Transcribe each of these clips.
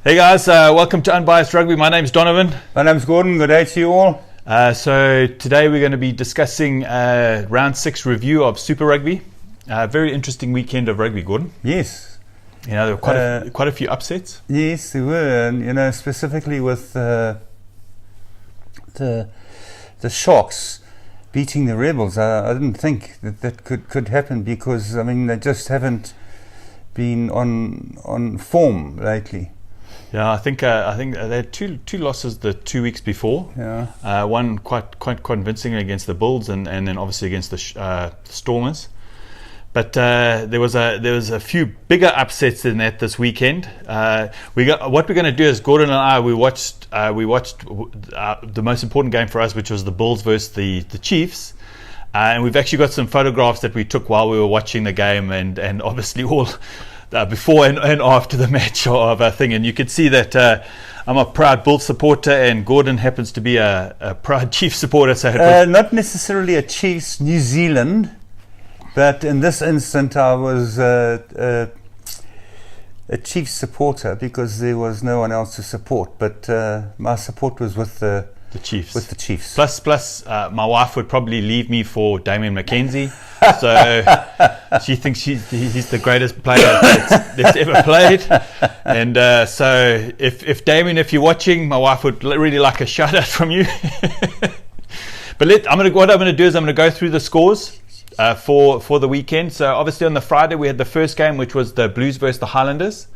Hey guys, welcome to Unbiased Rugby. My name's Donovan. My name's Gordon. Good day to you all. So today we're going to be discussing round 6 review of Super Rugby. Very interesting weekend of rugby, Gordon. Yes. You know, there were quite a few upsets. Yes, there were. And, specifically with the Sharks beating the Rebels. I didn't think that could happen because, they just haven't been on form lately. Yeah, I think they had two losses the 2 weeks before. Yeah. One quite convincingly against the Bulls, and then obviously against the Stormers. But there was a few bigger upsets than that this weekend. What we're going to do is Gordon and I we watched the most important game for us, which was the Bulls versus the Chiefs. And we've actually got some photographs that we took while we were watching the game, and obviously all before and after the match of a thing. And you can see that I'm a proud Bulls supporter, and Gordon happens to be a proud Chiefs supporter. So not necessarily a Chiefs New Zealand, but in this instant I was a Chiefs supporter because there was no one else to support. But my support was with the Chiefs. With the Chiefs. Plus, my wife would probably leave me for Damien McKenzie. So she thinks he's the greatest player that's ever played. And so if Damien, if you're watching, my wife would really like a shout out from you. But what I'm going to do is I'm going to go through the scores for the weekend. So obviously on the Friday we had the first game, which was the Blues versus the Highlanders.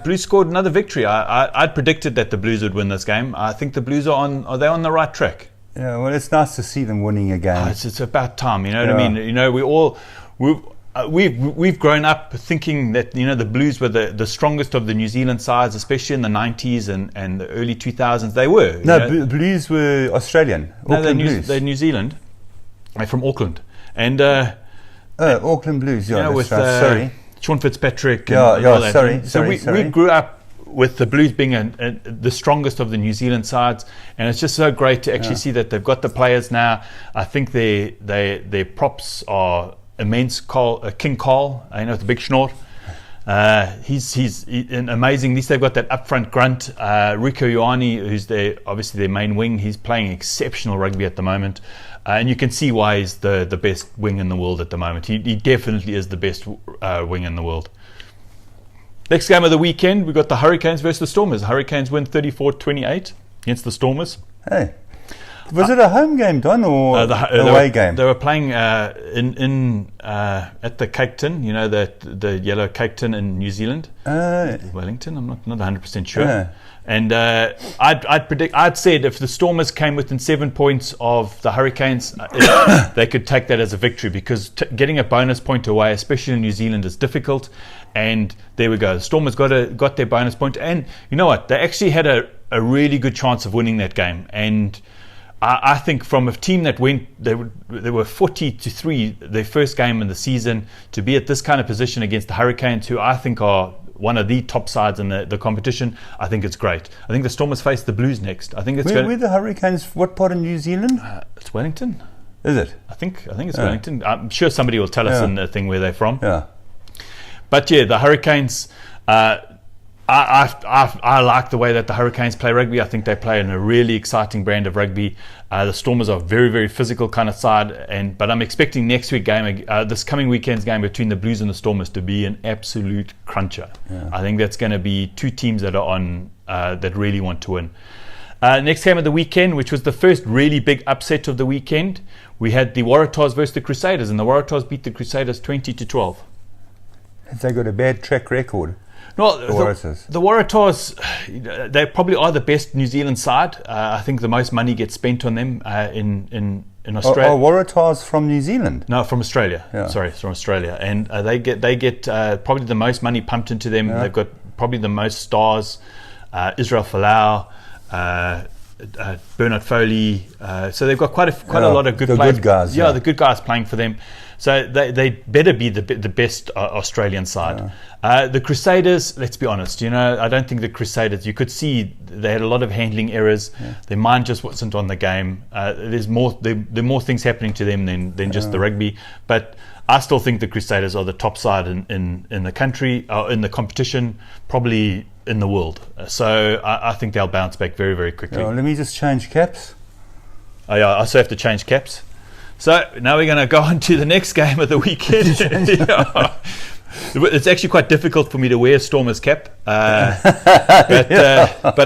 Blues scored another victory. I'd predicted that the Blues would win this game. I think the Blues are they on the right track? Yeah, well, it's nice to see them winning again. It's about time, you know what I mean? You know, we've grown up thinking that, the Blues were the strongest of the New Zealand sides, especially in the 90s and the early 2000s. They were. No, Blues were Australian. No, they're New Zealand. They're from Auckland. And Auckland Blues, yeah, with sorry. Sean Fitzpatrick and all that. Sorry. We grew up with the Blues being the strongest of the New Zealand sides, and it's just so great to actually see that they've got the players now. I think their props are immense. King Cole, with the big snort. He's amazing. At least they've got that up front grunt. Rico Ioane, who's obviously their main wing, he's playing exceptional rugby at the moment. And you can see why he's the best wing in the world at the moment. He definitely is the best wing in the world. Next game of the weekend, we've got the Hurricanes versus the Stormers. The Hurricanes win 34-28 against the Stormers. Hey, was it a home game, Don, or away game? They were playing at the Cape Town, the yellow Cape Town in New Zealand. Wellington, I'm not 100% sure. And I'd said if the Stormers came within 7 points of the Hurricanes, they could take that as a victory, because getting a bonus point away, especially in New Zealand, is difficult. And there we go. The Stormers got their bonus point, and you know what? They actually had a really good chance of winning that game. And I think from a team that went, they were 40-3 their first game in the season, to be at this kind of position against the Hurricanes, who I think are one of the top sides in the competition. I think it's great. I think the Stormers face the Blues next. I think it's where the Hurricanes? What part of New Zealand? It's Wellington. Is it? I think it's Wellington. I'm sure somebody will tell us in the thing where they're from. Yeah. But yeah, the Hurricanes. I like the way that the Hurricanes play rugby. I think they play in a really exciting brand of rugby. The Stormers are a very, very physical kind of side, but I'm expecting this coming weekend's game between the Blues and the Stormers to be an absolute cruncher. Yeah. I think that's going to be two teams that are on that really want to win. Next game of the weekend, which was the first really big upset of the weekend, we had the Waratahs versus the Crusaders, and the Waratahs beat the Crusaders 20-12. Have they got a bad track record? No, the Waratahs, they probably are the best New Zealand side. I think the most money gets spent on them in Australia. Are Waratahs from New Zealand? No, from Australia. Yeah. Sorry, from Australia. And they get probably the most money pumped into them. Yeah. They've got probably the most stars. Israel Folau, Bernard Foley. So they've got quite a lot of good players. Good guys. Yeah, the good guys playing for them. So they better be the best Australian side. Yeah. The Crusaders, let's be honest, I don't think the Crusaders, you could see they had a lot of handling errors. Yeah. Their mind just wasn't on the game. There are more things happening to them than just the rugby. But I still think the Crusaders are the top side in the country, in the competition, probably in the world. So I think they'll bounce back very, very quickly. Let me just change caps. Oh yeah, I also have to change caps. So now we're going to go on to the next game of the weekend. Yeah. It's actually quite difficult for me to wear Stormer's cap, but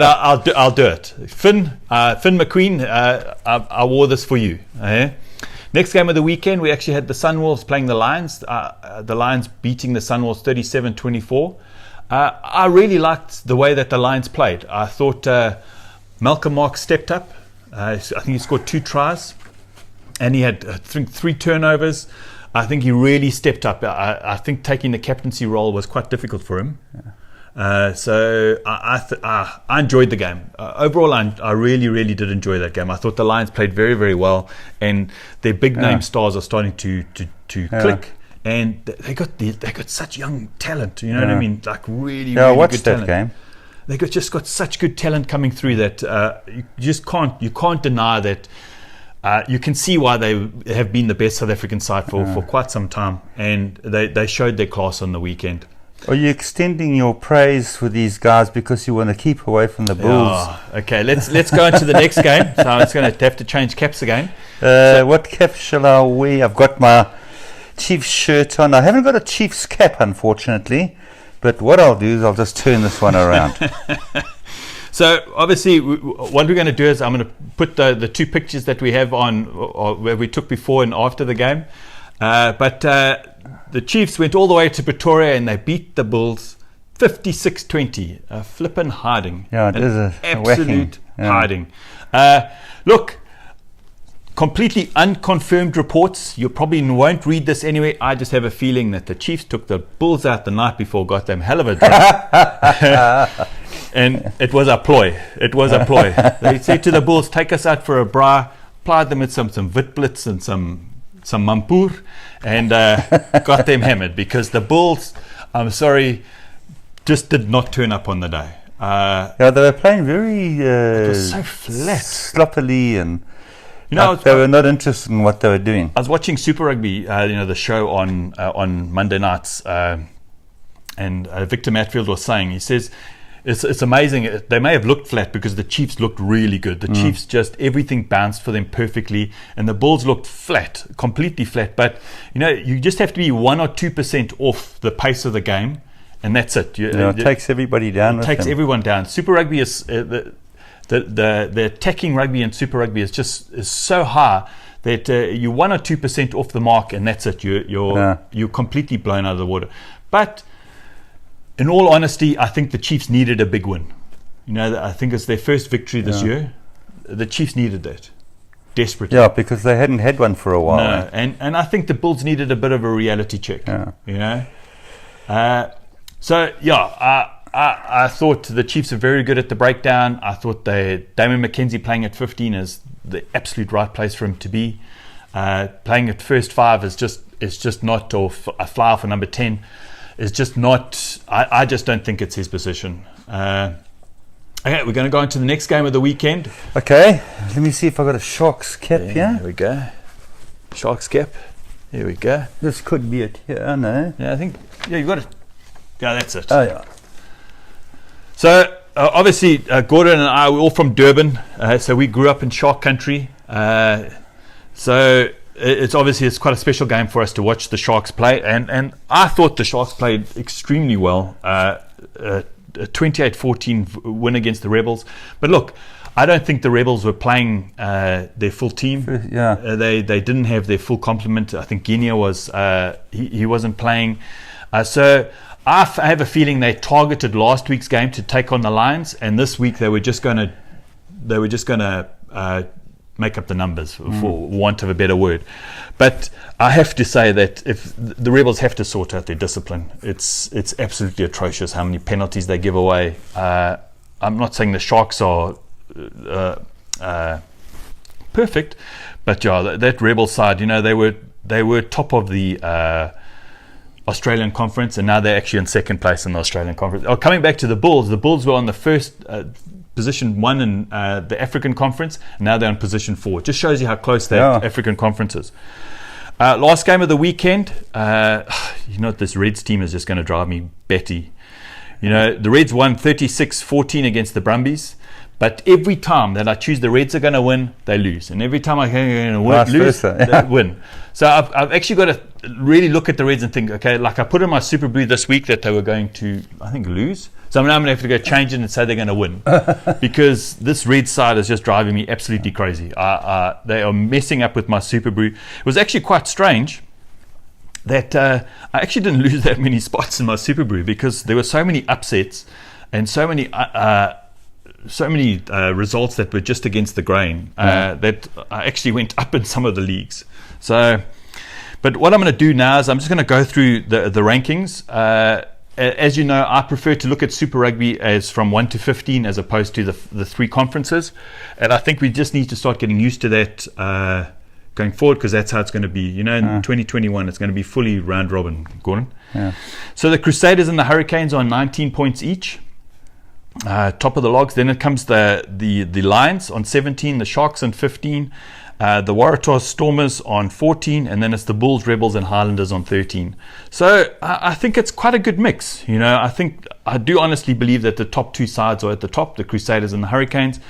I'll do it. Finn McQueen, I wore this for you. Next game of the weekend, we actually had the Sunwolves playing the Lions. The Lions beating the Sunwolves 37-24. I really liked the way that the Lions played. I thought Malcolm Marx stepped up. I think he scored 2 tries, and he had 3 turnovers. I think he really stepped up. I think taking the captaincy role was quite difficult for him. So I enjoyed the game. Overall, I really, really did enjoy that game. I thought the Lions played very, very well, and their big name stars are starting to click. And they got such young talent. You know what I mean? Like really, really watched good that talent. game. They just got such good talent coming through that you can't deny that. You can see why they have been the best South African side for quite some time, and they showed their class on the weekend. Are you extending your praise for these guys because you want to keep away from the Bulls? Oh, okay, let's go into the next game. So I'm just going to have to change caps again. What cap shall I wear? I've got my Chiefs shirt on. I haven't got a Chiefs cap, unfortunately, but what I'll do is I'll just turn this one around. So obviously what we're going to do is I'm going to put the 2 pictures that we have on where we took before and after the game. But the Chiefs went all the way to Pretoria and they beat the Bulls 56-20. A flippin' hiding. Yeah, it is an absolute hiding. Look, completely unconfirmed reports. You probably won't read this anyway. I just have a feeling that the Chiefs took the Bulls out the night before, got them hell of a drink. And it was a ploy. It was a ploy. They said to the Bulls, take us out for a bra, plied them with some Witblitz and some Mampur, and got them hammered because the Bulls, I'm sorry, just did not turn up on the day. They were playing very it was so flat, sloppily, and they were not interested in what they were doing. I was watching Super Rugby, the show on Monday nights, and Victor Matfield was saying, he says, it's amazing. They may have looked flat because the Chiefs looked really good. The Chiefs just, everything bounced for them perfectly, and the Bulls looked flat, completely flat. But you just have to be 1 or 2% off the pace of the game, and that's it. It takes everybody down. It takes everyone down. Super Rugby is the attacking rugby in Super Rugby is so high that you're 1 or 2% off the mark, and that's it. You're completely blown out of the water. But in all honesty, I think the Chiefs needed a big win. I think it's their first victory this year. The Chiefs needed that desperately. Yeah, because they hadn't had one for a while. No, and I think the Bulls needed a bit of a reality check. I thought the Chiefs are very good at the breakdown. I thought Damon McKenzie playing at 15 is the absolute right place for him to be. Playing at first 5 is just not, or a fly for number 10 is just not. I just don't think it's his position. Okay, we're going to go on to the next game of the weekend. Okay, let me see if I got a Sharks cap here. Here we go. Sharks cap. Here we go. This could be it here, no? Yeah, I think. Yeah, you got it. Yeah, that's it. Oh yeah. So obviously, Gordon and I were all from Durban, so we grew up in Shark country. So it's quite a special game for us to watch the Sharks play, and I thought the Sharks played extremely well. A 28-14 win against the Rebels. But look, I don't think the Rebels were playing their full team. Yeah. They didn't have their full complement. I think Guinea was he wasn't playing. So I have a feeling they targeted last week's game to take on the Lions, and this week they were just going to make up the numbers, for want of a better word. But I have to say that if the Rebels have to sort out their discipline, it's absolutely atrocious how many penalties they give away. I'm not saying the Sharks are perfect, but yeah, that Rebel side, they were top of the Australian Conference, and now they're actually in second place in the Australian Conference. Coming back to the Bulls were on the first position 1 in the African Conference, and now they're on position 4. It just shows you how close that African Conference is. Last game of the weekend, this Reds team is just going to drive me batty. You know, the Reds won 36-14 against the Brumbies. But every time that I choose the Reds are going to win, they lose. And every time I lose, they win. So I've actually got to really look at the Reds and think, okay, like I put in my Super Brew this week that they were going to, I think, lose. So now I'm going to have to go change it and say they're going to win. Because this Red side is just driving me absolutely crazy. They are messing up with my Super Brew. It was actually quite strange that I actually didn't lose that many spots in my Super Brew because there were so many upsets and so many results that were just against the grain that I actually went up in some of the leagues. So, but what I'm going to do now is I'm just going to go through the rankings. As you know, I prefer to look at Super Rugby as from 1 to 15 as opposed to the three conferences. And I think we just need to start getting used to that going forward because that's how it's going to be. You know, in 2021, it's going to be fully round robin, Gordon. Yeah. So the Crusaders and the Hurricanes are on 19 points each. Top of the logs. Then it comes the Lions on 17, the Sharks on 15, the Waratahs Stormers on 14, and then it's the Bulls, Rebels, and Highlanders on 13. So I think it's quite a good mix. You know, I do honestly believe that the top two sides are at the top, the Crusaders and the Hurricanes.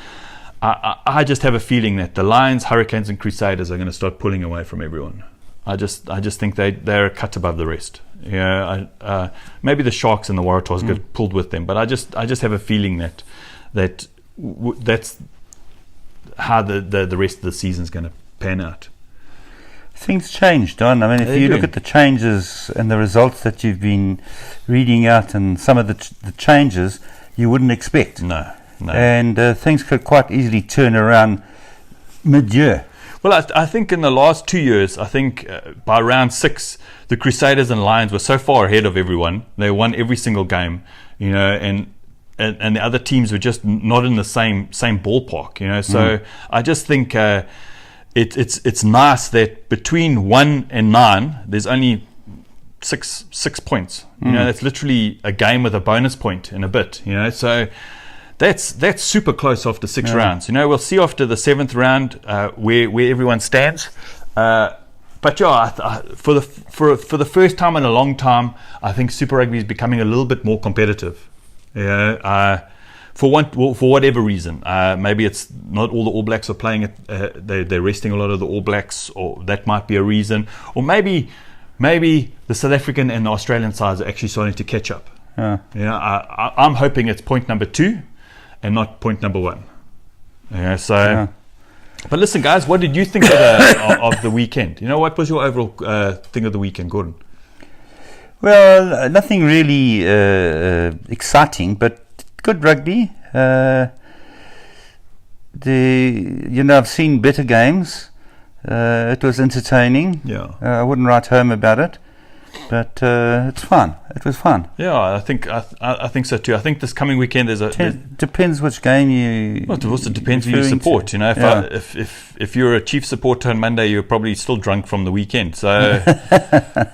I just have a feeling that the Lions, Hurricanes, and Crusaders are going to start pulling away from everyone. I just think they're a cut above the rest. Yeah, maybe the Sharks and the Waratahs get pulled with them, but I just have a feeling that's how the rest of the season's going to pan out. Things change, Don. I mean, if you look at the changes and the results that you've been reading out, and some of the changes you wouldn't expect. No. And things could quite easily turn around mid-year. Well, I think in the last 2 years, I think by round 6, the Crusaders and Lions were so far ahead of everyone. They won every single game, you know, and the other teams were just not in the same ballpark, you know. So I just think it's nice that between 1 and 9, there's only six points. You know, that's literally a game with a bonus point in a bit, you know. So that's super close after 6 rounds. You know, we'll see after the 7th round where everyone stands. But yeah, for the first time in a long time, I think Super Rugby is becoming a little bit more competitive. Yeah, for whatever reason, maybe it's not all the All Blacks are playing it. They're resting a lot of the All Blacks, or that might be a reason. Or maybe the South African and the Australian sides are actually starting to catch up. I'm hoping it's point number 2 and not point number 1. But listen, guys, what did you think of the weekend? You know, what was your overall thing of the weekend, Gordon? Well, nothing really exciting, but good rugby. I've seen better games. It was entertaining. Yeah, I wouldn't write home about it, but it's fun. It was fun. Yeah, I think so too. I think this coming weekend depends which game you. Well, it also depends who you support. You know, if you're a Chiefs supporter on Monday, you're probably still drunk from the weekend. So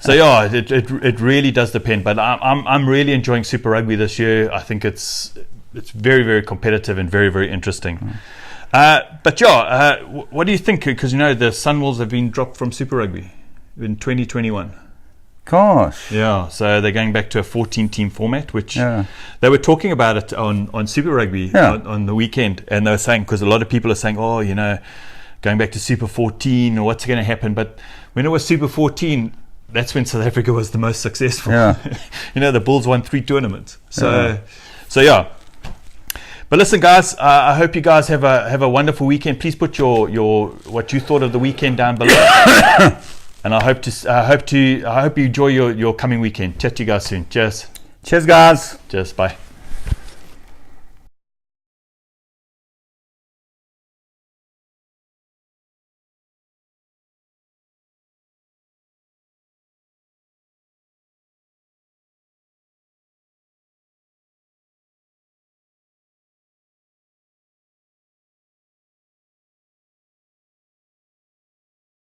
yeah, it really does depend. But I'm really enjoying Super Rugby this year. I think it's very, very competitive and very, very interesting. But yeah, what do you think? Because you know the Sunwolves have been dropped from Super Rugby in 2021. Gosh. Yeah, so they're going back to a 14-team format, which they were talking about it on Super Rugby on the weekend, and they were saying, because a lot of people are saying, oh, you know, going back to Super 14, or what's going to happen? But when it was Super 14, that's when South Africa was the most successful. Yeah. You know, the Bulls won 3 tournaments. So yeah. But listen, guys, I hope you guys have a wonderful weekend. Please put your what you thought of the weekend down below. And I hope you enjoy your coming weekend. Chat to you guys soon. Cheers. Cheers, guys. Cheers. Bye.